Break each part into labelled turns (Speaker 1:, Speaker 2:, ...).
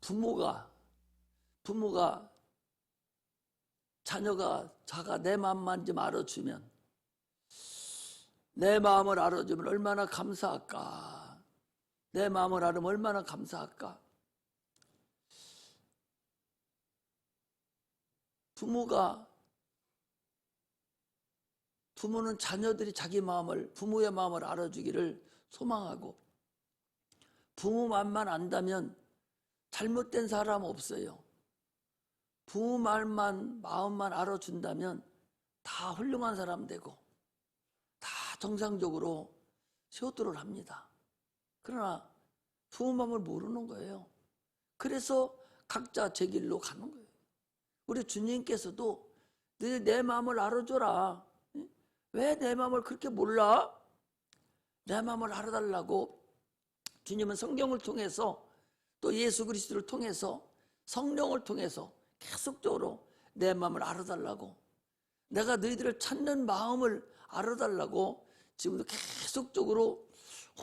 Speaker 1: 부모가 자가 내 마음만 좀 알아주면, 내 마음을 알아주면 얼마나 감사할까. 내 마음을 알으면 얼마나 감사할까. 부모는 자녀들이 부모의 마음을 알아주기를 소망하고, 부모 마음만 안다면 잘못된 사람 없어요. 부모 마음만 알아준다면 다 훌륭한 사람 되고 다 정상적으로 효도를 합니다. 그러나 부모 마음을 모르는 거예요. 그래서 각자 제 길로 가는 거예요. 우리 주님께서도 내 마음을 알아줘라. 왜 내 마음을 그렇게 몰라? 내 마음을 알아달라고 주님은 성경을 통해서 또 예수 그리스도를 통해서 성령을 통해서 계속적으로 내 마음을 알아달라고, 내가 너희들을 찾는 마음을 알아달라고 지금도 계속적으로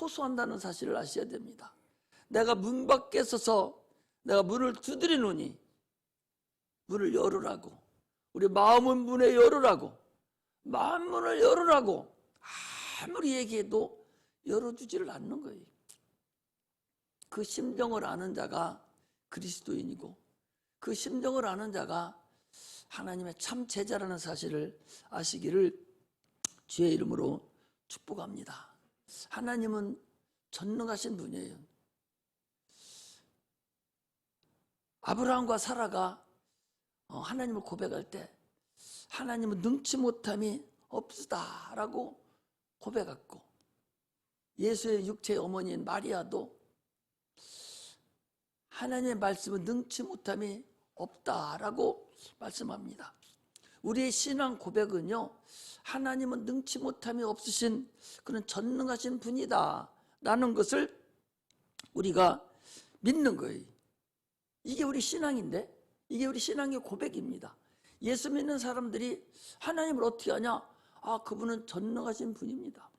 Speaker 1: 호소한다는 사실을 아셔야 됩니다. 내가 문 밖에 서서 내가 문을 두드리노니 문을 열으라고, 우리 마음은 문에 열으라고, 마음 문을 열으라고 아무리 얘기해도 열어주지를 않는 거예요. 그 심정을 아는 자가 그리스도인이고, 그 심정을 아는 자가 하나님의 참 제자라는 사실을 아시기를 주의 이름으로 축복합니다. 하나님은 전능하신 분이에요. 아브라함과 사라가 하나님을 고백할 때 하나님은 능치 못함이 없으다라고 고백했고, 예수의 육체의 어머니인 마리아도 하나님의 말씀은 능치 못함이 없다라고 말씀합니다. 우리의 신앙 고백은요, 하나님은 능치 못함이 없으신 그런 전능하신 분이다 라는 것을 우리가 믿는 거예요. 이게 우리 신앙인데, 이게 우리 신앙의 고백입니다. 예수 믿는 사람들이 하나님을 어떻게 하냐? 그분은 전능하신 분입니다.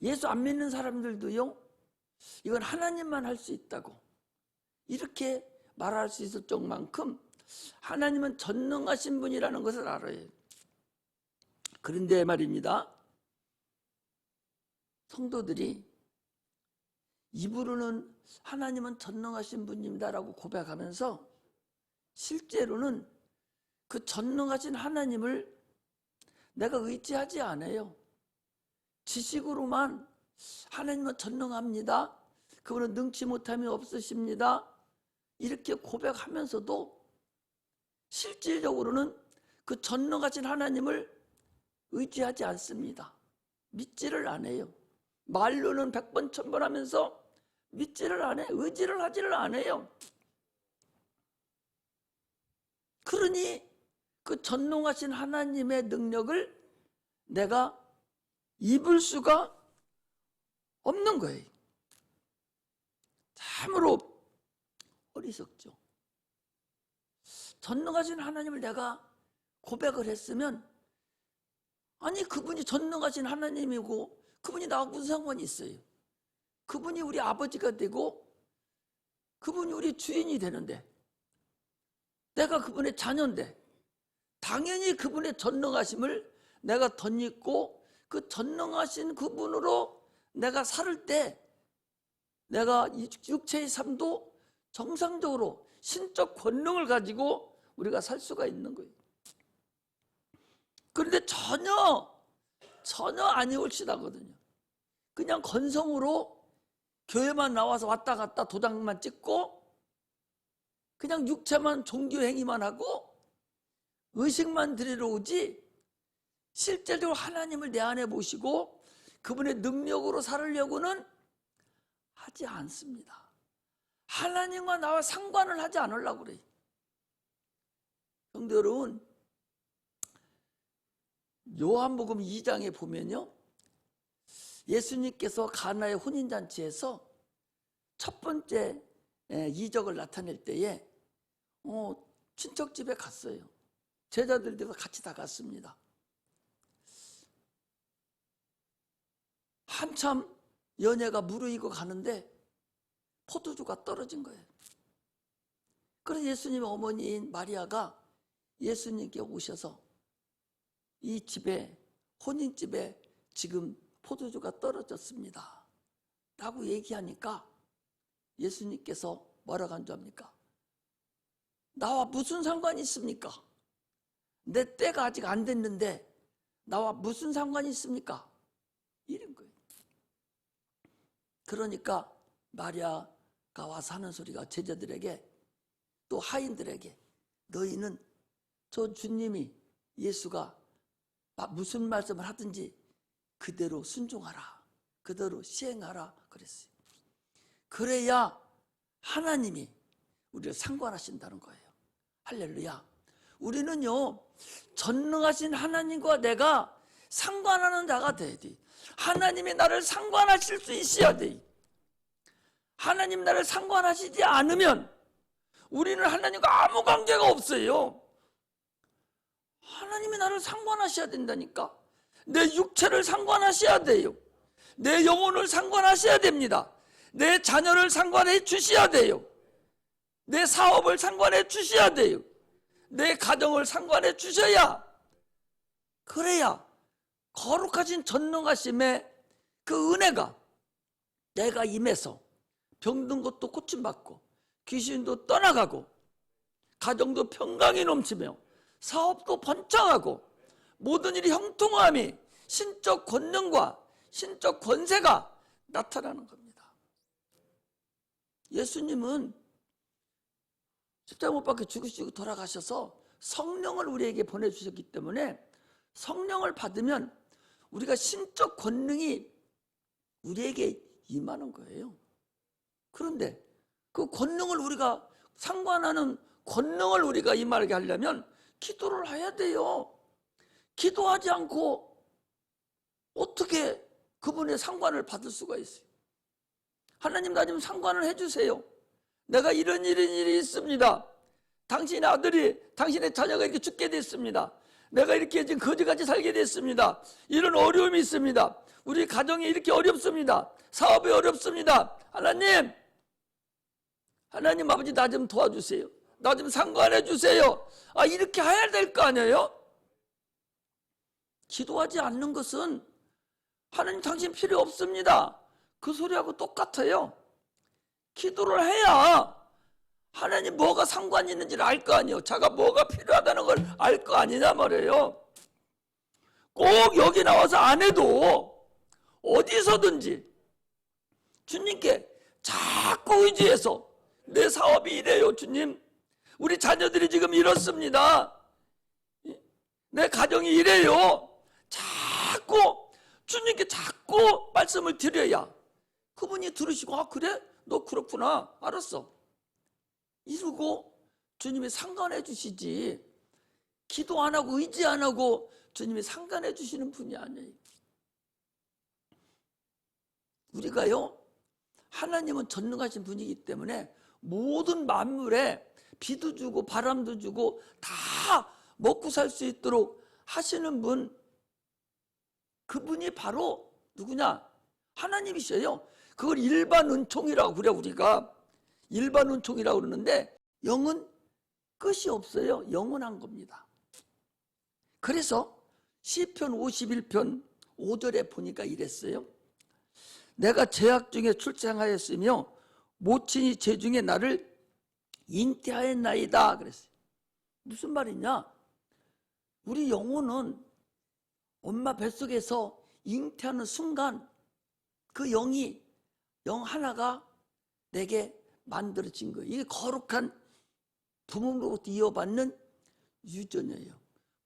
Speaker 1: 예수 안 믿는 사람들도요, 이건 하나님만 할 수 있다고 이렇게 말할 수 있을 정만큼 하나님은 전능하신 분이라는 것을 알아요. 그런데 말입니다, 성도들이 입으로는 하나님은 전능하신 분입니다라고 고백하면서 실제로는 그 전능하신 하나님을 내가 의지하지 않아요. 지식으로만 하나님은 전능합니다, 그분은 능치 못함이 없으십니다, 이렇게 고백하면서도 실질적으로는 그 전능하신 하나님을 의지하지 않습니다. 믿지를 않아요. 말로는 100번 1000번 하면서 믿지를 않아요. 의지를 하지를 않아요. 그러니 그 전능하신 하나님의 능력을 내가 입을 수가 없는 거예요. 참으로 어리석죠. 전능하신 하나님을 내가 고백을 했으면, 아니 그분이 전능하신 하나님이고 그분이 나하고 무슨 상관이 있어요? 그분이 우리 아버지가 되고 그분이 우리 주인이 되는데, 내가 그분의 자녀인데 당연히 그분의 전능하심을 내가 덧입고 그 전능하신 그분으로 내가 살 때 내가 육체의 삶도 정상적으로 신적 권능을 가지고 우리가 살 수가 있는 거예요. 그런데 전혀 아니올시다거든요. 그냥 건성으로 교회만 나와서 왔다 갔다 도장만 찍고 그냥 육체만 종교 행위만 하고 의식만 드리러 오지, 실제적으로 하나님을 내 안에 모시고 그분의 능력으로 살으려고는 하지 않습니다. 하나님과 나와 상관을 하지 않으려고 그래요. 성도 여러분, 요한복음 2장에 보면요, 예수님께서 가나의 혼인잔치에서 첫 번째 이적을 나타낼 때에 친척 집에 갔어요. 제자들도 같이 다 갔습니다. 한참 연애가 무르익어 가는데 포도주가 떨어진 거예요. 그래서 예수님의 어머니인 마리아가 예수님께 오셔서 이 집에, 혼인집에 지금 포도주가 떨어졌습니다 라고 얘기하니까 예수님께서 뭐라고 한 줄 압니까? 나와 무슨 상관이 있습니까? 내 때가 아직 안 됐는데 나와 무슨 상관이 있습니까? 이런 거예요. 그러니까 마리아가 와서 하는 소리가 제자들에게, 또 하인들에게, 너희는 저 주님이, 예수가 무슨 말씀을 하든지 그대로 순종하라, 그대로 시행하라 그랬어요. 그래야 하나님이 우리를 상관하신다는 거예요. 할렐루야. 우리는요, 전능하신 하나님과 내가 상관하는 자가 돼야 돼. 하나님이 나를 상관하실 수 있어야 돼. 하나님 나를 상관하시지 않으면 우리는 하나님과 아무 관계가 없어요. 하나님이 나를 상관하셔야 된다니까. 내 육체를 상관하셔야 돼요. 내 영혼을 상관하셔야 됩니다. 내 자녀를 상관해 주셔야 돼요. 내 사업을 상관해 주셔야 돼요. 내 가정을 상관해 주셔야, 그래야 거룩하신 전능하심의 그 은혜가 내가 임해서 병든 것도 고침받고 귀신도 떠나가고 가정도 평강이 넘치며 사업도 번창하고 모든 일이 형통함이 신적 권능과 신적 권세가 나타나는 겁니다. 예수님은 십자가 못 박혀 죽으시고 돌아가셔서 성령을 우리에게 보내주셨기 때문에 성령을 받으면 우리가 신적 권능이 우리에게 임하는 거예요. 그런데 그 권능을, 우리가 상관하는 권능을 우리가 임하게 하려면 기도를 해야 돼요. 기도하지 않고 어떻게 그분의 상관을 받을 수가 있어요? 하나님, 나 좀 상관을 해주세요. 내가 이런 일이 있습니다. 당신의 아들이, 당신의 자녀가 이렇게 죽게 됐습니다. 내가 이렇게 지금 거지같이 살게 됐습니다. 이런 어려움이 있습니다. 우리 가정이 이렇게 어렵습니다. 사업이 어렵습니다. 하나님 아버지, 나 좀 도와주세요. 나 좀 상관해 주세요. 이렇게 해야 될 거 아니에요? 기도하지 않는 것은 하나님 당신 필요 없습니다, 그 소리하고 똑같아요. 기도를 해야 하나님 뭐가 상관이 있는지를 알 거 아니에요. 자가 뭐가 필요하다는 걸 알 거 아니냐 말이에요. 꼭 여기 나와서 안 해도 어디서든지 주님께 자꾸 의지해서, 내 사업이 이래요 주님, 우리 자녀들이 지금 이렇습니다, 내 가정이 이래요, 자꾸 주님께 자꾸 말씀을 드려야 그분이 들으시고, 그래? 너 그렇구나, 알았어, 이러고 주님이 상관해 주시지, 기도 안 하고 의지 안 하고 주님이 상관해 주시는 분이 아니에요. 우리가요, 하나님은 전능하신 분이기 때문에 모든 만물에 비도 주고 바람도 주고 다 먹고 살 수 있도록 하시는 분, 그분이 바로 누구냐? 하나님이셔요. 그걸 일반 은총이라고 그래. 우리가 일반 은총이라고 그러는데, 영은 끝이 없어요. 영원한 겁니다. 그래서 시편 51편 5절에 보니까 이랬어요. 내가 죄악 중에 출생하였으며 모친이 제 중에 나를 잉태하였나이다 그랬어요. 무슨 말이냐? 우리 영혼은 엄마 뱃속에서 잉태하는 순간 그 영 하나가 내게 만들어진 거예요. 이게 거룩한 부모로부터 이어받는 유전이에요.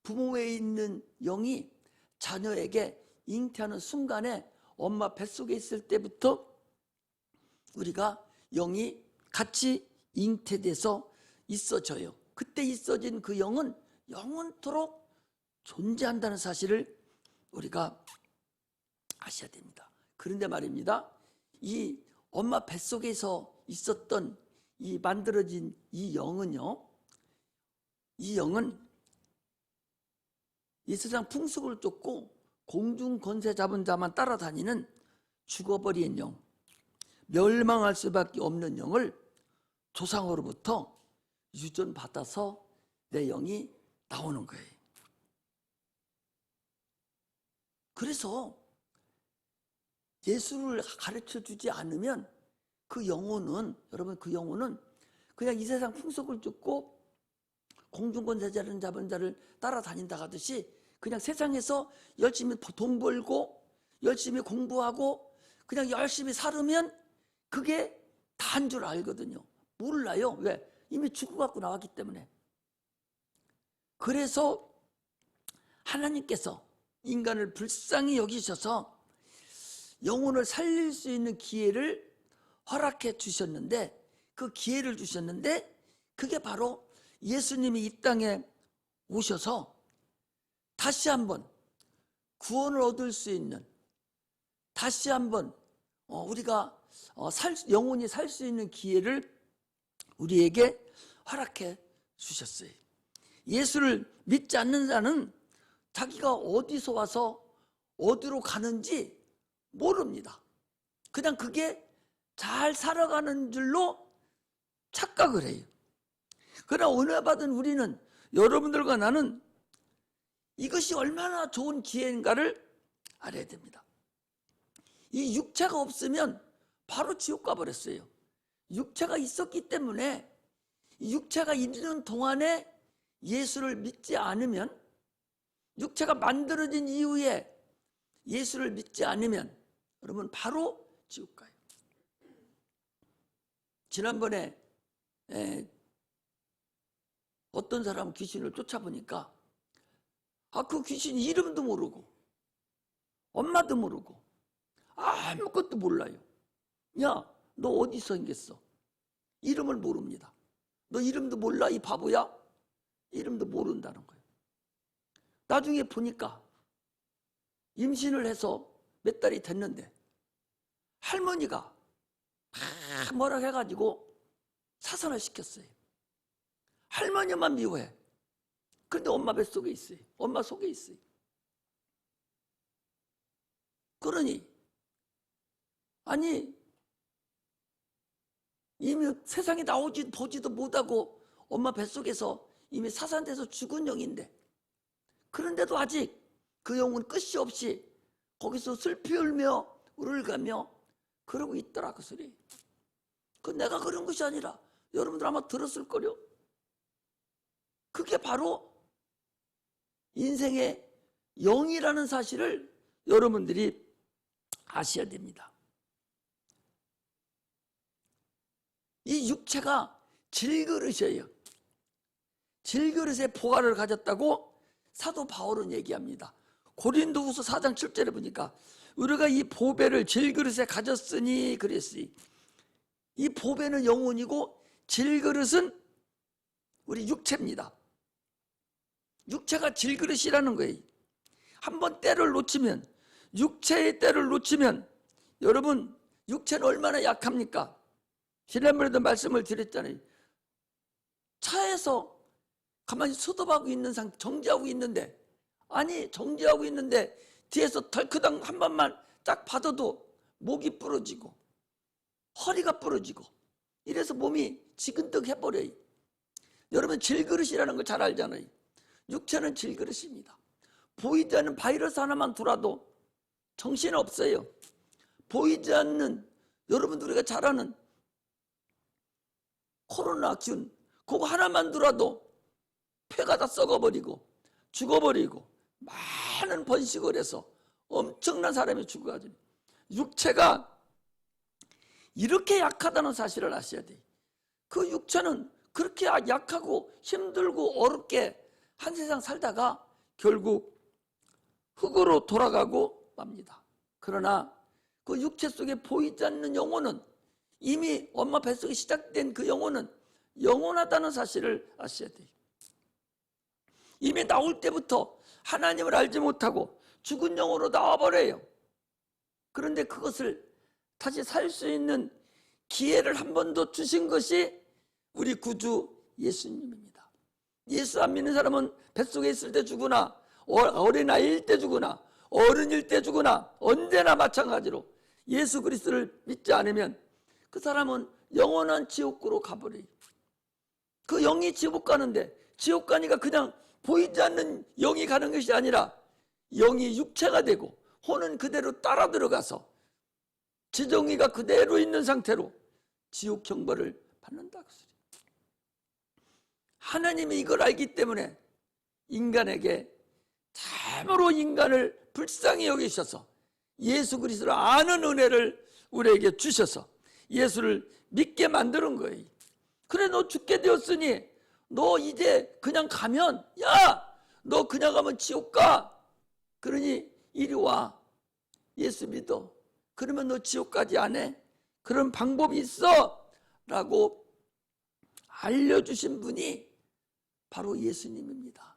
Speaker 1: 부모에 있는 영이 자녀에게 잉태하는 순간에 엄마 뱃속에 있을 때부터 우리가 영이 같이 잉태돼서 있어져요. 그때 있어진 그 영은 영원토록 존재한다는 사실을 우리가 아셔야 됩니다. 그런데 말입니다, 이 엄마 뱃속에서 있었던 이 만들어진 이 영은요, 이 영은 이 세상 풍속을 쫓고 공중 권세 잡은 자만 따라다니는 죽어버린 영, 멸망할 수밖에 없는 영을 조상으로부터 유전받아서 내 영이 나오는 거예요. 그래서 예수를 가르쳐 주지 않으면 그 영혼은, 여러분, 그 영혼은 그냥 이 세상 풍속을 쫓고 공중권세자를 잡은 자를 따라다닌다 하듯이 그냥 세상에서 열심히 돈 벌고 열심히 공부하고 그냥 열심히 살으면 그게 다인 줄 알거든요. 몰라요. 왜? 이미 죽어갖고 나왔기 때문에. 그래서 하나님께서 인간을 불쌍히 여기셔서 영혼을 살릴 수 있는 기회를 허락해 주셨는데, 그 기회를 주셨는데 그게 바로 예수님이 이 땅에 오셔서 다시 한번 구원을 얻을 수 있는, 다시 한번 우리가 영혼이 살 수 있는 기회를 우리에게 허락해 주셨어요. 예수를 믿지 않는 자는 자기가 어디서 와서 어디로 가는지 모릅니다. 그냥 그게 잘 살아가는 줄로 착각을 해요. 그러나 은혜 받은 우리는, 여러분들과 나는 이것이 얼마나 좋은 기회인가를 알아야 됩니다. 이 육체가 없으면 바로 지옥 가버렸어요. 육체가 있었기 때문에 육체가 있는 동안에 예수를 믿지 않으면, 육체가 만들어진 이후에 예수를 믿지 않으면 여러분 바로 지옥 가요. 지난번에 어떤 사람 귀신을 쫓아보니까 그 귀신 이름도 모르고 엄마도 모르고 아무것도 몰라요. 야, 너 어디서 생겼어? 이름을 모릅니다. 너 이름도 몰라, 이 바보야? 이름도 모른다는 거예요. 나중에 보니까 임신을 해서 몇 달이 됐는데 할머니가 뭐라 해가지고 사산을 시켰어요. 할머니만 미워해. 그런데 엄마 뱃속에 있어요. 엄마 속에 있어요. 그러니 아니 이미 세상에 보지도 못하고 엄마 뱃속에서 이미 사산돼서 죽은 영인데, 그런데도 아직 그 영은 끝이 없이 거기서 슬피 울며 울을가며 그러고 있더라, 그 소리. 그 내가 그런 것이 아니라 여러분들 아마 들었을 거요. 그게 바로 인생의 영이라는 사실을 여러분들이 아셔야 됩니다. 이 육체가 질그릇이에요. 질그릇에 보화를 가졌다고 사도 바울은 얘기합니다. 고린도후서 4장 7절에 보니까 우리가 이 보배를 질그릇에 가졌으니 그랬으니, 이 보배는 영혼이고 질그릇은 우리 육체입니다. 육체가 질그릇이라는 거예요. 한번 때를 놓치면, 육체의 때를 놓치면, 여러분 육체는 얼마나 약합니까? 지난번에도 말씀을 드렸잖아요. 차에서 가만히 수도하고 있는 정지하고 있는데, 아니 정지하고 있는데 뒤에서 덜크당 한 번만 딱 받아도 목이 부러지고 허리가 부러지고 이래서 몸이 지근덕 해버려요. 여러분 질그릇이라는 걸 잘 알잖아요. 육체는 질그릇입니다. 보이지 않는 바이러스 하나만 들어와도 정신 없어요. 보이지 않는, 여러분들 우리가 잘 아는 코로나균, 그거 하나만 들어와도 폐가 다 썩어버리고 죽어버리고 많은 번식을 해서 엄청난 사람이 죽어가지고, 육체가 이렇게 약하다는 사실을 아셔야 돼요. 그 육체는 그렇게 약하고 힘들고 어렵게 한 세상 살다가 결국 흙으로 돌아가고 맙니다. 그러나 그 육체 속에 보이지 않는 영혼은, 이미 엄마 뱃속에 시작된 그 영혼은 영원하다는 사실을 아셔야 돼요. 이미 나올 때부터 하나님을 알지 못하고 죽은 영으로 나와버려요. 그런데 그것을 다시 살 수 있는 기회를 한 번 더 주신 것이 우리 구주 예수님입니다. 예수 안 믿는 사람은 뱃속에 있을 때 죽으나 어린아이일 때 죽으나 어른일 때 죽으나 언제나 마찬가지로 예수 그리스도를 믿지 않으면 그 사람은 영원한 지옥으로 가버려요. 그 영이 지옥 가는데, 지옥 가니까 그냥 보이지 않는 영이 가는 것이 아니라 영이 육체가 되고 혼은 그대로 따라 들어가서 지정의가 그대로 있는 상태로 지옥 형벌을 받는다. 하나님이 이걸 알기 때문에 인간에게 참으로 인간을 불쌍히 여기셔서 예수 그리스도를 아는 은혜를 우리에게 주셔서 예수를 믿게 만드는 거예요. 그래, 너 죽게 되었으니 너 이제 그냥 가면, 야, 너 그냥 가면 지옥 가. 그러니 이리 와, 예수 믿어. 그러면 너 지옥까지 안 해. 그런 방법이 있어 라고 알려주신 분이 바로 예수님입니다.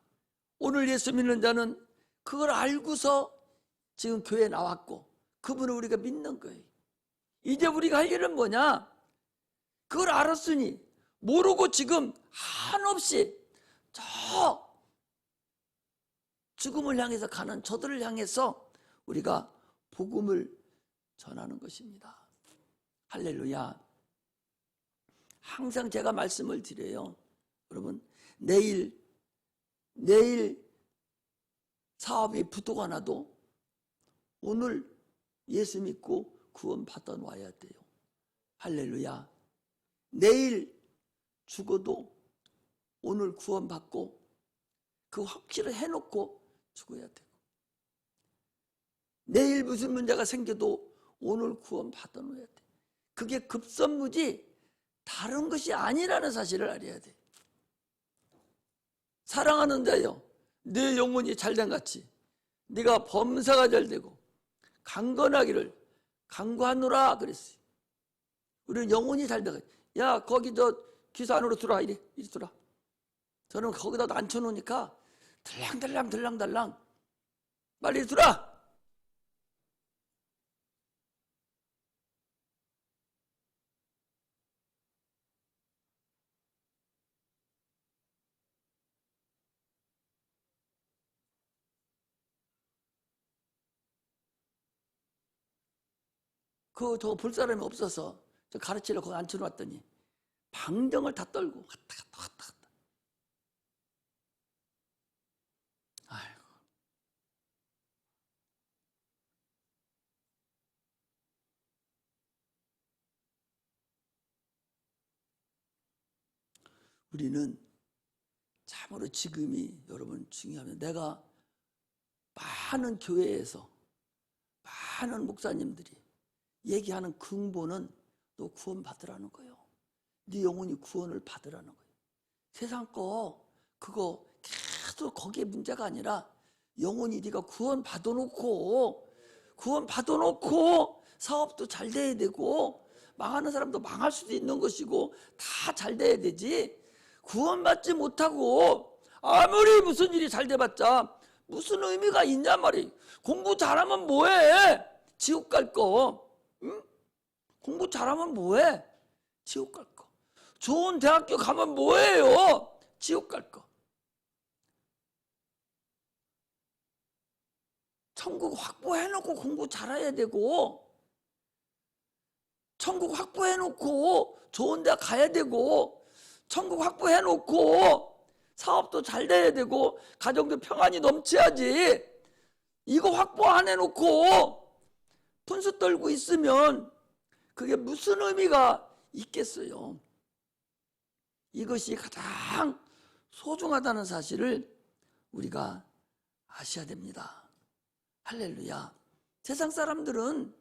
Speaker 1: 오늘 예수 믿는 자는 그걸 알고서 지금 교회에 나왔고 그분을 우리가 믿는 거예요. 이제 우리가 할 일은 뭐냐? 그걸 알았으니 모르고 지금 한없이 저 죽음을 향해서 가는 저들을 향해서 우리가 복음을 전하는 것입니다. 할렐루야. 항상 제가 말씀을 드려요. 여러분, 내일 사업이 부도가 나도 오늘 예수 믿고 구원 받아 놔야 돼요. 할렐루야. 내일 죽어도 오늘 구원 받고 그 확실을 해놓고 죽어야 되고, 내일 무슨 문제가 생겨도 오늘 구원 받아 놓아야 돼. 그게 급선무지 다른 것이 아니라는 사실을 알아야 돼. 사랑하는 자여, 내 영혼이 잘된 같이 네가 범사가 잘되고 강건하기를 강구하노라 그랬어요. 우리는 영혼이 잘되고, 야, 거기 저 기사 안으로 들어와. 이리 들어와. 저는 거기다 앉혀놓으니까 들랑달랑 빨리 들어와. 저 볼 사람이 없어서 저 가르치려고 거기 앉혀놨더니 방정을 다 떨고 왔다 갔다. 아이고. 우리는 참으로 지금이 여러분 중요합니다. 내가 많은 교회에서 많은 목사님들이 얘기하는 근본은 너 구원 받으라는 거예요. 네 영혼이 구원을 받으라는 거예요. 세상 거 그거 계속 거기에 문제가 아니라 영혼이 네가 구원 받아놓고 사업도 잘 돼야 되고 망하는 사람도 망할 수도 있는 것이고 다 잘 돼야 되지. 구원받지 못하고 아무리 무슨 일이 잘 돼봤자 무슨 의미가 있냐 말이에요. 공부 잘하면 뭐해? 지옥 갈 거. 응? 공부 잘하면 뭐해? 지옥 갈 거. 좋은 대학교 가면 뭐해요? 지옥 갈 거. 천국 확보해놓고 공부 잘해야 되고, 천국 확보해놓고 좋은 데 가야 되고, 천국 확보해놓고 사업도 잘 돼야 되고, 가정도 평안이 넘쳐야지. 이거 확보 안 해놓고 분수 떨고 있으면 그게 무슨 의미가 있겠어요? 이것이 가장 소중하다는 사실을 우리가 아셔야 됩니다. 할렐루야. 세상 사람들은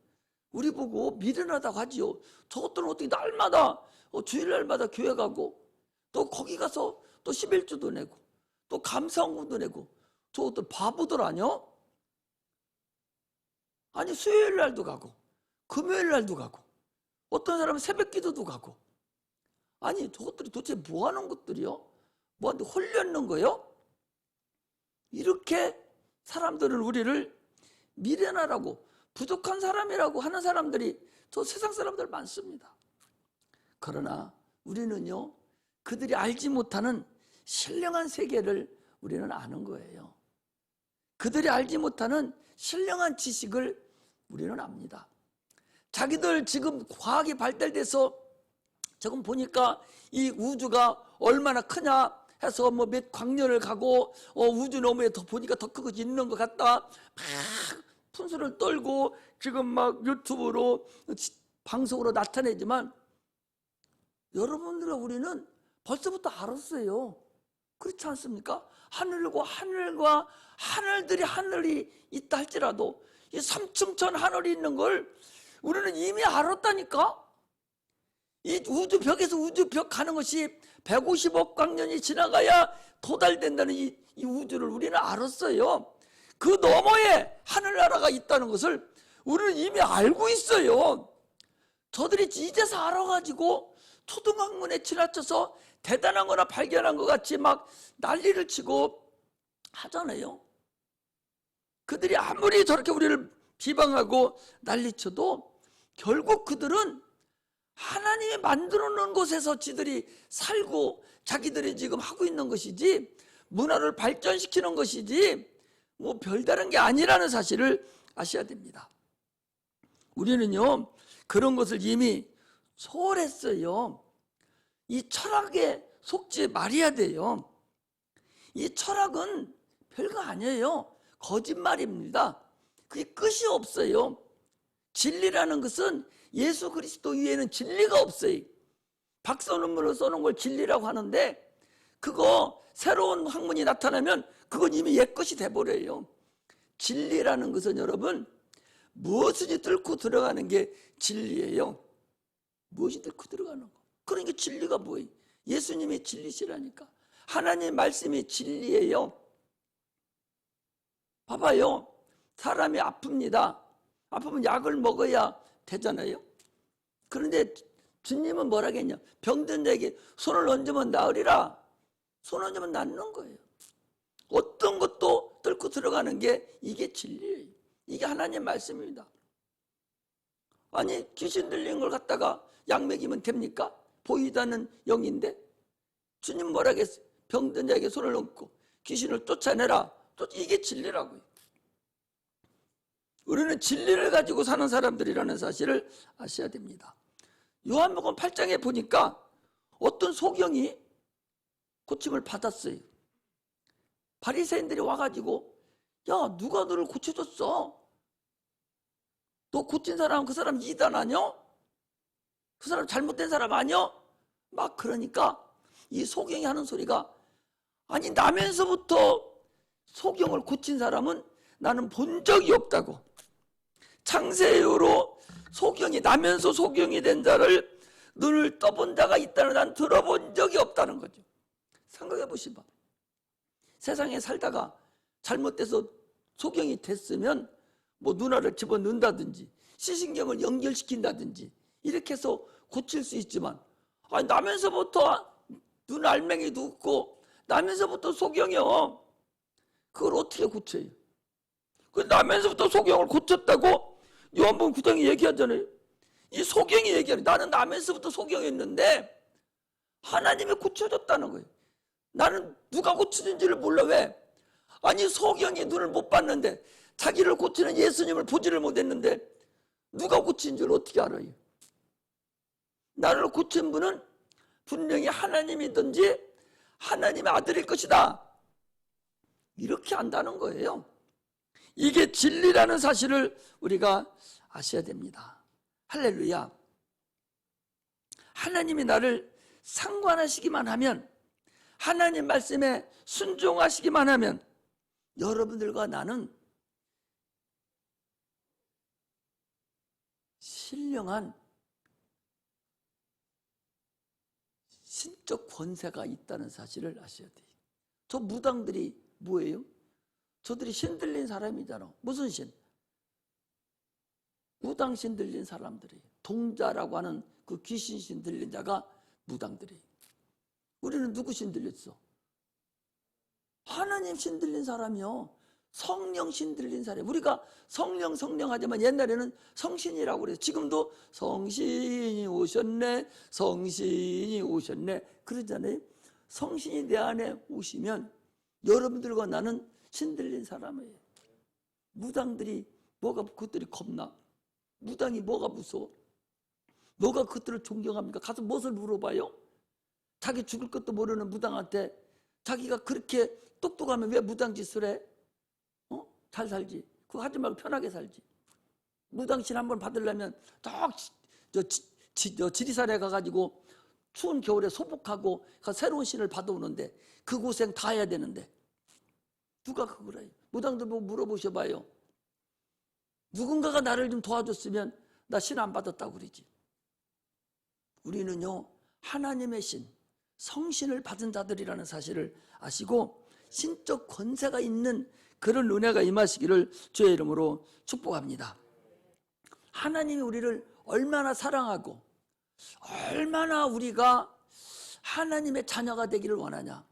Speaker 1: 우리 보고 미련하다고 하지요. 저것들은 어떻게 날마다 주일날마다 교회 가고 또 거기 가서 또 11주도 내고 또 감사원금도 내고 저것들 바보들 아니야? 아니 수요일날도 가고 금요일날도 가고 어떤 사람은 새벽기도도 가고. 아니 저것들이 도대체 뭐하는 것들이요? 뭐한테 홀렸는 거요? 이렇게 사람들은 우리를 미련하라고 부족한 사람이라고 하는 사람들이 저 세상 사람들 많습니다. 그러나 우리는요, 그들이 알지 못하는 신령한 세계를 우리는 아는 거예요. 그들이 알지 못하는 신령한 지식을 우리는 압니다. 자기들 지금 과학이 발달돼서 지금 보니까 이 우주가 얼마나 크냐 해서 뭐 몇 광년을 가고 우주 너머에 더 보니까 더 크고 있는 것 같다 막 분수를 떨고 지금 막 유튜브로 방송으로 나타내지만 여러분들과 우리는 벌써부터 알았어요. 그렇지 않습니까? 하늘과 하늘이 있다 할지라도 이 삼층천 하늘이 있는 걸 우리는 이미 알았다니까. 이 우주벽에서 우주벽 가는 것이 150억 광년이 지나가야 도달된다는 이 우주를 우리는 알았어요. 그 너머에 하늘나라가 있다는 것을 우리는 이미 알고 있어요. 저들이 이제서 알아가지고 초등학문에 지나쳐서 대단한 거나 발견한 것 같이 막 난리를 치고 하잖아요. 그들이 아무리 저렇게 우리를 비방하고 난리쳐도 결국 그들은 하나님이 만들어 놓은 곳에서 지들이 살고 자기들이 지금 하고 있는 것이지 문화를 발전시키는 것이지 뭐 별다른 게 아니라는 사실을 아셔야 됩니다. 우리는요 그런 것을 이미 소홀했어요. 이 철학에 속지 말아야 돼요. 이 철학은 별거 아니에요. 거짓말입니다. 그게 끝이 없어요. 진리라는 것은 예수 그리스도 위에는 진리가 없어요. 박사논문을 써놓은 걸 진리라고 하는데 그거 새로운 학문이 나타나면 그건 이미 옛것이 돼버려요. 진리라는 것은 여러분 무엇이든지 뚫고 들어가는 게 진리예요. 무엇이 뚫고 들어가는 거. 그러니까 진리가 뭐예요? 예수님이 진리시라니까. 하나님의 말씀이 진리예요. 봐봐요. 사람이 아픕니다. 아프면 약을 먹어야 되잖아요. 그런데 주님은 뭐라겠냐? 병든 자에게 손을 얹으면 나으리라. 손 얹으면 낫는 거예요. 어떤 것도 뚫고 들어가는 게 이게 진리예요. 이게 하나님의 말씀입니다. 아니 귀신 들린 걸 갖다가 약 먹이면 됩니까? 보이다는 영인데 주님 뭐라겠어요? 병든 자에게 손을 얹고 귀신을 쫓아내라. 이게 진리라고요. 우리는 진리를 가지고 사는 사람들이라는 사실을 아셔야 됩니다. 요한복음 8장에 보니까 어떤 소경이 고침을 받았어요. 바리새인들이 와가지고 야 누가 너를 고쳐줬어? 너 고친 사람 그 사람 이단 아니야? 그 사람 잘못된 사람 아니야? 막 그러니까 이 소경이 하는 소리가 아니 나면서부터 소경을 고친 사람은 나는 본 적이 없다고. 창세 이후로 소경이 나면서 소경이 된 자를 눈을 떠본 자가 있다는 난 들어본 적이 없다는 거죠. 생각해 보시면 세상에 살다가 잘못돼서 소경이 됐으면 뭐 누나를 집어넣는다든지 시신경을 연결시킨다든지 이렇게 해서 고칠 수 있지만 아니 나면서부터 눈 알맹이도 없고 나면서부터 소경이요. 그걸 어떻게 고쳐요? 그 나면서부터 소경을 고쳤다고 요한복음 9장에 얘기하잖아요. 이 소경이 얘기하는 나는 나면서부터 소경이었는데 하나님이 고쳐줬다는 거예요. 나는 누가 고치는지를 몰라. 왜? 아니 소경이 눈을 못 봤는데 자기를 고치는 예수님을 보지를 못했는데 누가 고친 줄 어떻게 알아요? 나를 고친 분은 분명히 하나님이든지 하나님의 아들일 것이다. 이렇게 안다는 거예요. 이게 진리라는 사실을 우리가 아셔야 됩니다. 할렐루야. 하나님이 나를 상관하시기만 하면 하나님 말씀에 순종하시기만 하면 여러분들과 나는 신령한 신적 권세가 있다는 사실을 아셔야 돼요. 저 무당들이 뭐예요? 저들이 신 들린 사람이잖아. 무슨 신? 무당신 들린 사람들이에요. 동자라고 하는 그 귀신신 들린 자가 무당들이에요. 우리는 누구 신 들렸어? 하나님 신 들린 사람이요. 성령 신 들린 사람. 우리가 성령 하지만 옛날에는 성신이라고 그래요. 지금도 성신이 오셨네, 성신이 오셨네 그러잖아요. 성신이 내 안에 오시면 여러분들과 나는 신 들린 사람이에요. 무당들이 뭐가 그것들이 겁나? 무당이 뭐가 무서워? 뭐가 그들을 존경합니까? 가서 무엇을 물어봐요? 자기 죽을 것도 모르는 무당한테 자기가 그렇게 똑똑하면 왜 무당 짓을 해? 잘 살지. 그거 하지 말고 편하게 살지. 무당신 한번 받으려면 지리산에 가가지고 추운 겨울에 소복하고 새로운 신을 받아오는데 그 고생 다 해야 되는데 누가 그걸 해요? 무당들 보고 물어보셔봐요. 누군가가 나를 좀 도와줬으면 나 신 안 받았다고 그러지. 우리는요, 하나님의 신, 성신을 받은 자들이라는 사실을 아시고 신적 권세가 있는 그런 은혜가 임하시기를 주의 이름으로 축복합니다. 하나님이 우리를 얼마나 사랑하고 얼마나 우리가 하나님의 자녀가 되기를 원하냐.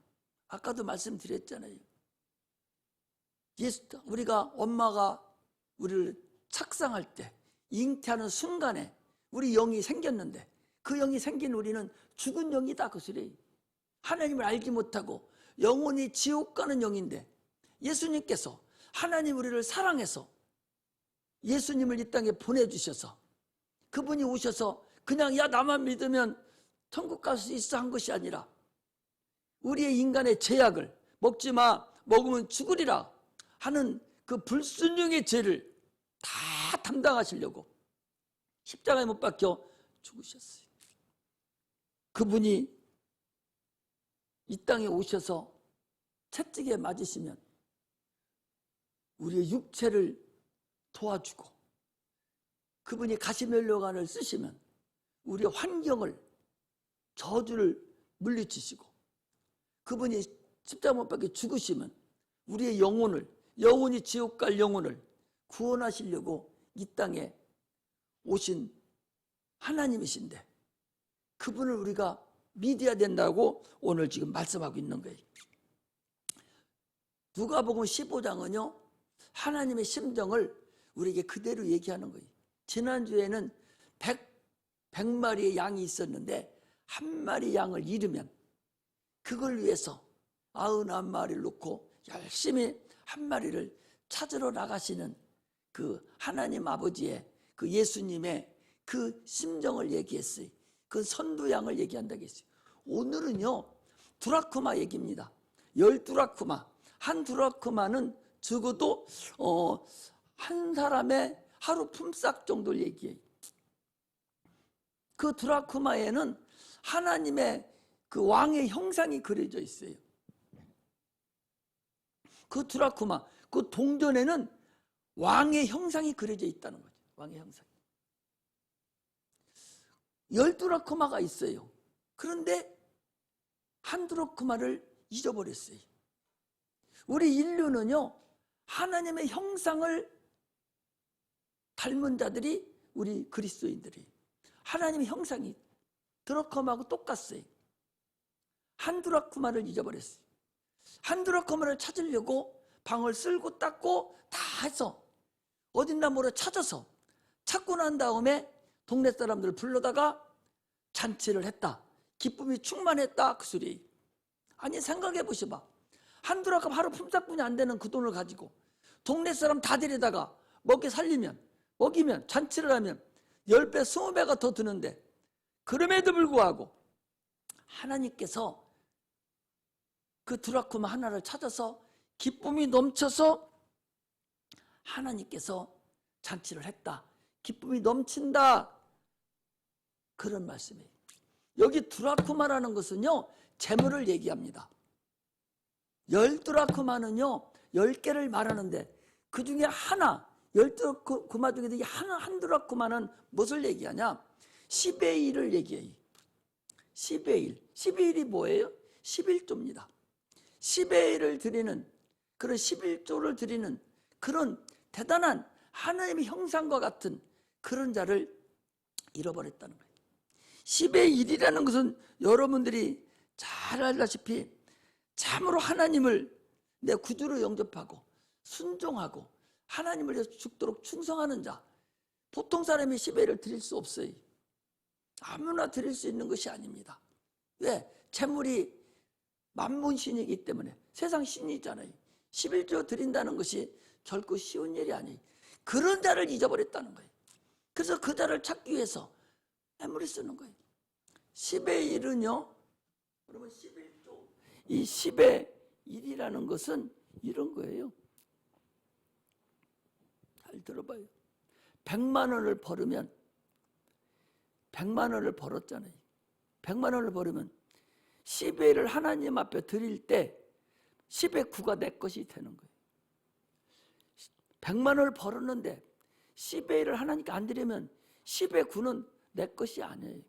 Speaker 1: 아까도 말씀드렸잖아요. 우리가 엄마가 우리를 착상할 때 잉태하는 순간에 우리 영이 생겼는데 그 영이 생긴 우리는 죽은 영이다 그 소리예요. 하나님을 알지 못하고 영원히 지옥 가는 영인데 예수님께서 하나님 우리를 사랑해서 예수님을 이 땅에 보내주셔서 그분이 오셔서 그냥 야 나만 믿으면 천국 갈 수 있어 한 것이 아니라 우리의 인간의 죄악을 먹지 마 먹으면 죽으리라 하는 그 불순종의 죄를 다 담당하시려고 십자가에 못 박혀 죽으셨어요. 그분이 이 땅에 오셔서 채찍에 맞으시면 우리의 육체를 도와주고 그분이 가시면류관을 쓰시면 우리의 환경을 저주를 물리치시고 그분이 십자가 못 박혀 죽으시면 우리의 영혼을 영원히 지옥 갈 영혼을 구원하시려고 이 땅에 오신 하나님이신데 그분을 우리가 믿어야 된다고 오늘 지금 말씀하고 있는 거예요. 누가복음 15장은요 하나님의 심정을 우리에게 그대로 얘기하는 거예요. 지난주에는 100마리의 양이 있었는데 한 마리 양을 잃으면 그걸 위해서 99마리를 놓고 열심히 한 마리를 찾으러 나가시는 그 하나님 아버지의 그 예수님의 그 심정을 얘기했어요. 그 선두양을 얘기한다고 했어요. 오늘은요 드라크마 얘기입니다. 10드라크마. 한 드라크마는 적어도 한 사람의 하루 품삯 정도를 얘기해요. 그 드라크마에는 하나님의 그 왕의 형상이 그려져 있어요. 그 드라크마, 그 동전에는 왕의 형상이 그려져 있다는 거죠. 왕의 형상. 10드라크마가 있어요. 그런데 한 드라크마를 잊어버렸어요. 우리 인류는요 하나님의 형상을 닮은 자들이 우리 그리스도인들이 하나님의 형상이 드라크마하고 똑같어요. 한 드라크마를 잊어버렸어요. 한 드라크마를 찾으려고 방을 쓸고 닦고 다 해서 어딘가 모르 찾아서 찾고 난 다음에 동네 사람들을 불러다가 잔치를 했다. 기쁨이 충만했다 그 소리. 아니 생각해 보셔봐. 한 드라크마 하루 품삯뿐이 안 되는 그 돈을 가지고 동네 사람 다 데려다가 먹이면 잔치를 하면 10배 20배가 더 드는데 그럼에도 불구하고 하나님께서 그 드라크마 하나를 찾아서 기쁨이 넘쳐서 하나님께서 잔치를 했다. 기쁨이 넘친다. 그런 말씀이에요. 여기 드라크마라는 것은요 재물을 얘기합니다. 10드라크마는요 10개를 말하는데 그 중에 하나 10드라크마 중에 한 드라크마는 무엇을 얘기하냐? 10의 1을 얘기해요. 10의 1. 10의 1이 뭐예요? 11조입니다. 10의 1을 드리는 그런 11조를 드리는 그런 대단한 하나님의 형상과 같은 그런 자를 잃어버렸다는 거예요. 10의 1이라는 것은 여러분들이 잘 알다시피 참으로 하나님을 내 구주로 영접하고 순종하고 하나님을 위해서 죽도록 충성하는 자. 보통 사람이 10의 1을 드릴 수 없어요. 아무나 드릴 수 있는 것이 아닙니다. 왜? 재물이 만문신이기 때문에 세상 신이잖아요. 11조 드린다는 것이 결코 쉬운 일이 아니에요. 그런 자를 잊어버렸다는 거예요. 그래서 그 자를 찾기 위해서 애물을 쓰는 거예요. 10의 1은요, 여러분 11조, 이 10의 1이라는 것은 이런 거예요. 잘 들어봐요. 100만 원을 벌으면, 100만 원을 벌었잖아요. 100만 원을 벌으면 10의 1을 하나님 앞에 드릴 때 10의 9가 내 것이 되는 거예요. 100만 원을 벌었는데 10의 1을 하나님께 안 드리면 10의 9는 내 것이 아니에요.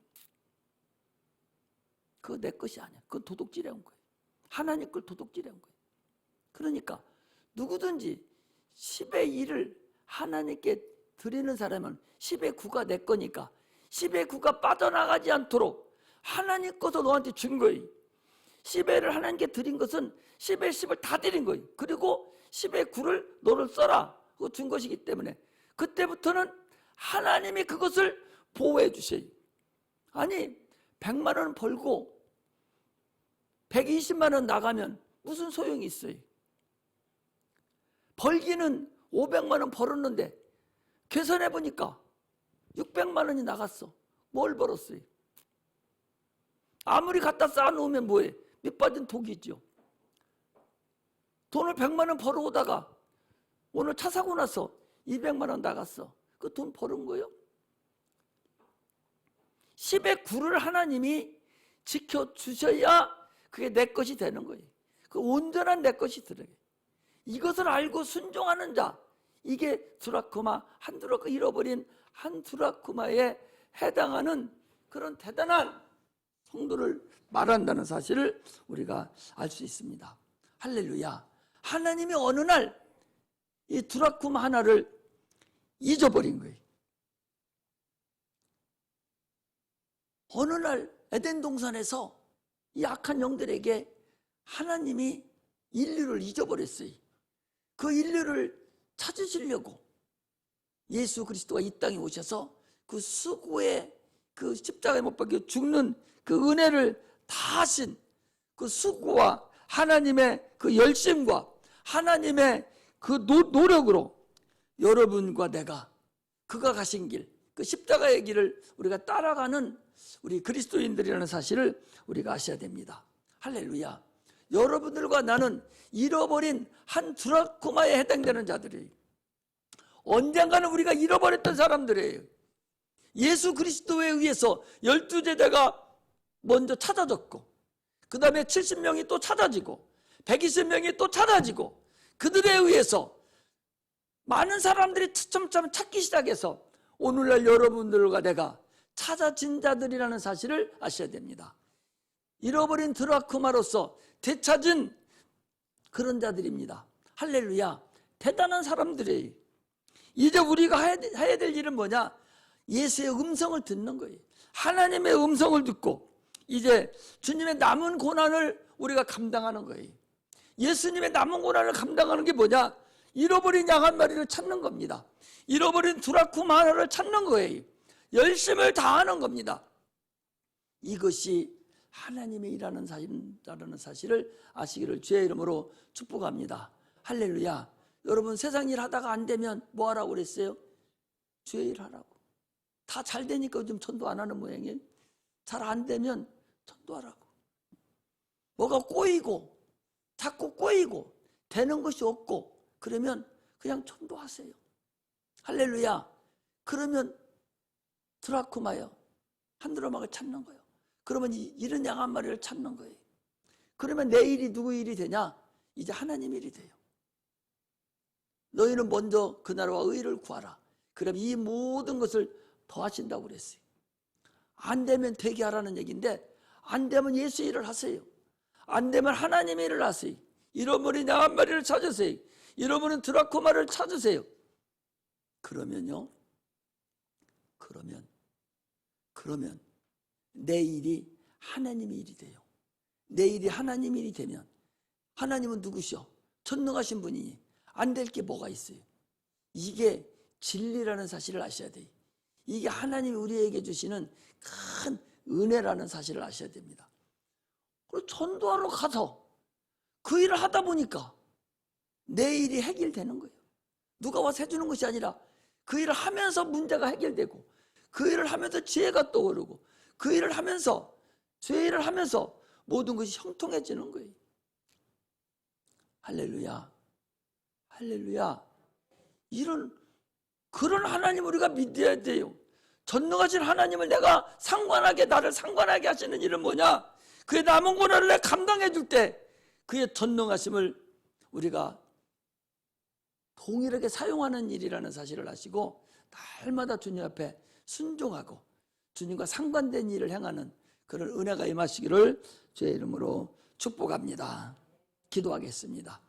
Speaker 1: 그거 내 것이 아니야. 그건 도둑질해온 거예요. 하나님 걸 도둑질해온 거예요. 그러니까 누구든지 10의 1을 하나님께 드리는 사람은 10의 9가 내 거니까 10의 9가 빠져나가지 않도록 하나님 것도 너한테 준 거예요. 10의 1을 하나님께 드린 것은 10의 10을 다 드린 거예요. 그리고 10의 9를 너를 써라. 그거 준 것이기 때문에 그때부터는 하나님이 그것을 보호해 주셔요. 아니 100만 원 벌고 120만 원 나가면 무슨 소용이 있어요? 벌기는 500만 원 벌었는데 계산해 보니까 600만 원이 나갔어. 뭘 벌었어요? 아무리 갖다 쌓아놓으면 뭐해? 밑빠진 독이죠. 돈을 100만 원 벌어오다가 오늘 차 사고 나서 200만 원 나갔어. 그 돈 벌은 거예요? 10의 9를 하나님이 지켜주셔야 그게 내 것이 되는 거예요. 그 온전한 내 것이 되는 거예요. 이것을 알고 순종하는 자, 이게 드라크마, 한 드라크마, 잃어버린 한 드라크마에 해당하는 그런 대단한 성도를 말한다는 사실을 우리가 알 수 있습니다. 할렐루야. 하나님이 어느 날 이 드라크마 하나를 잊어버린 거예요. 어느 날 에덴 동산에서 이 악한 영들에게 하나님이 인류를 잊어버렸어요. 그 인류를 찾으시려고 예수 그리스도가 이 땅에 오셔서 그 수고의 그 십자가에 못 박혀 죽는 그 은혜를 다 하신 그 수고와 하나님의 그 열심과 하나님의 그 노력으로 여러분과 내가 그가 가신 길, 그 십자가의 길을 우리가 따라가는 우리 그리스도인들이라는 사실을 우리가 아셔야 됩니다. 할렐루야. 여러분들과 나는 잃어버린 한 드라크마에 해당되는 자들이에요. 언젠가는 우리가 잃어버렸던 사람들이에요. 예수 그리스도에 의해서 12제자가 먼저 찾아졌고 그 다음에 70명이 또 찾아지고 120명이 또 찾아지고 그들에 의해서 많은 사람들이 점점 찾기 시작해서 오늘날 여러분들과 내가 찾아진 자들이라는 사실을 아셔야 됩니다. 잃어버린 드라크마로서 되찾은 그런 자들입니다. 할렐루야. 대단한 사람들이에요. 이제 우리가 해야 될 일은 뭐냐? 예수의 음성을 듣는 거예요. 하나님의 음성을 듣고 이제 주님의 남은 고난을 우리가 감당하는 거예요. 예수님의 남은 고난을 감당하는 게 뭐냐? 잃어버린 양 한 마리를 찾는 겁니다. 잃어버린 드라크마 하나를 찾는 거예요. 열심을 다하는 겁니다. 이것이 하나님의 일하는 사실이라는 사실을 아시기를 주의 이름으로 축복합니다. 할렐루야. 여러분 세상 일 하다가 안 되면 뭐 하라고 그랬어요? 주의 일 하라고. 다 잘 되니까 요즘 전도 안 하는 모양이에요. 잘 안 되면 전도하라고. 뭐가 꼬이고 자꾸 꼬이고 되는 것이 없고 그러면 그냥 전도하세요. 할렐루야. 그러면 드라크마요. 한 드라마를 찾는 거예요. 그러면 이런 양 한 마리를 찾는 거예요. 그러면 내 일이 누구 일이 되냐? 이제 하나님 일이 돼요. 너희는 먼저 그 나라와 의를 구하라. 그럼 이 모든 것을 더하신다고 그랬어요. 안 되면 되게 하라는 얘기인데 안 되면 예수 일을 하세요. 안 되면 하나님 일을 하세요. 잃어버린 양 한 마리를 찾으세요. 잃어버린 드라크마를 찾으세요. 그러면요. 그러면 내 일이 하나님의 일이 돼요. 내 일이 하나님 일이 되면 하나님은 누구시오? 전능하신 분이니 안 될 게 뭐가 있어요? 이게 진리라는 사실을 아셔야 돼요. 이게 하나님이 우리에게 주시는 큰 은혜라는 사실을 아셔야 됩니다. 그리고 전도하러 가서 그 일을 하다 보니까 내 일이 해결되는 거예요. 누가 와서 해주는 것이 아니라 그 일을 하면서 문제가 해결되고, 그 일을 하면서 지혜가 떠오르고, 그 일을 하면서, 죄 일을 하면서 모든 것이 형통해지는 거예요. 할렐루야. 할렐루야. 그런 하나님 우리가 믿어야 돼요. 전능하신 하나님을 내가 나를 상관하게 하시는 일은 뭐냐? 그의 남은 고난을 내가 감당해 줄 때 그의 전능하심을 우리가 동일하게 사용하는 일이라는 사실을 아시고, 날마다 주님 앞에 순종하고 주님과 상관된 일을 행하는 그런 은혜가 임하시기를 주의 이름으로 축복합니다. 기도하겠습니다.